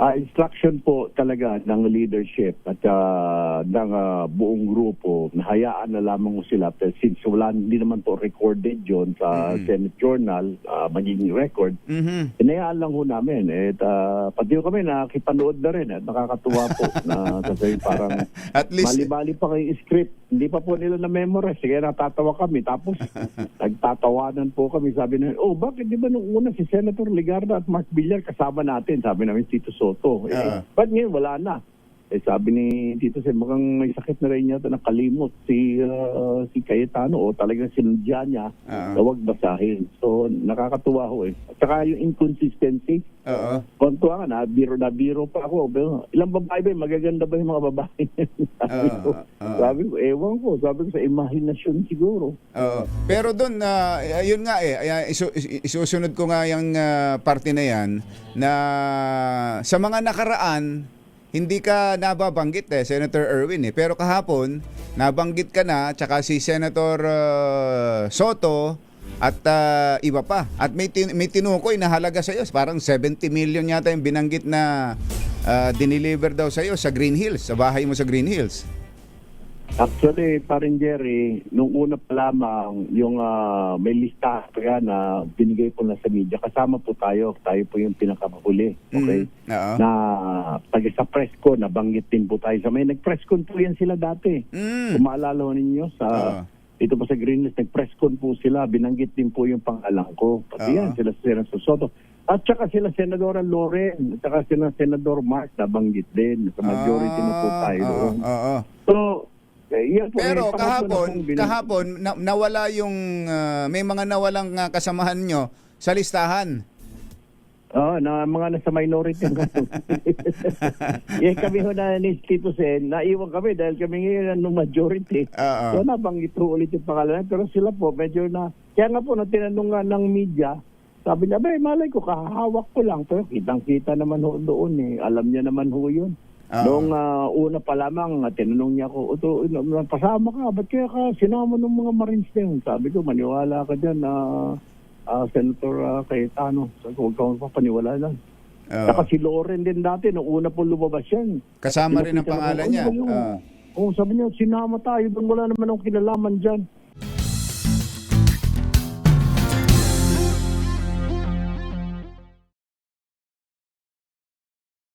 Instruction po talaga ng leadership at ng buong grupo na hayaan na lamang mo sila. Pero since hindi naman po recorded yon sa Senate Journal, magiging record, hinayaan lang ho namin. Pati ho kami nakipanood na rin at nakakatuwa po na sasabihin parang At least, bali-bali pa kayo script. Hindi pa po nila na-memorize. Sige, natatawa kami. Tapos nagtatawanan po kami. Sabi na, bakit di ba nung una si Senator Legarda at Mark Villar kasama natin? Sabi namin, Tito Soto. Ba't ngayon wala na? Sabi ni Tito Sen, mukhang may sakit na rin yata nakalimot si Cayetano o talagang sinudya niya na huwag basahin. So, nakakatuwa ho eh. At saka yung inconsistency. Kontuwa nga, nabiro pa ako. Ilang babae ba? Magaganda ba yung mga babae? Sabi ko, ewan ko. Sabi ko sa imahinasyon siguro. Pero doon, yun nga isusunod ko nga yung parte na yan na sa mga nakaraan, hindi ka nababanggit Senator Erwin pero kahapon nabanggit ka na tsaka si Senator Soto at iba pa at may tinukoy na halaga sa iyo, parang 70 million yata yung binanggit na dineliver daw sa iyo sa Green Hills, sa bahay mo sa Green Hills. Actually, parin Jerry, nung una pa lamang yung may lista na binigay po na sa media, kasama po tayo po yung pinakahuli, okay? Na taga sa press ko, nabanggit din po tayo sa may nag-press con po yan sila dati. Kung maalala ninyo dito po sa Green Hills, nag-press con po sila, binanggit din po yung pangalan ko. Pati yan, sila Senator Soto. At saka sila Senadora Loren, at saka sila Senador Mark, nabanggit din. Sa majority na po tayo doon. So, pero kahapon nawala yung may mga nawalang kasamahan nyo sa listahan. Na mga nasa minority. Kami ho na ni Tito Sen, naiwan kami dahil kami ngayon ng majority. So nabanggit po ulit yung pangalan. Pero sila po medyo na, kaya nga po na tinanong nga ng media, sabi niya, malay ko, kahahawak ko lang. Pero kitang-kita naman ho doon Alam niya naman ho yun. Noong una pa lamang, tinanong niya ako, pasama ka, ba't kaya ka sinama ng mga Marines na yun? Sabi ko, maniwala ka dyan Senator Cayetano. Sabi ko, huwag ka magpapaniwala lang. Saka si Loren din dati, noong una po lumabas yan. Kasama rin ang pangalan niya. Sabi niya, sinama tayo, doon wala naman akong kinalaman dyan.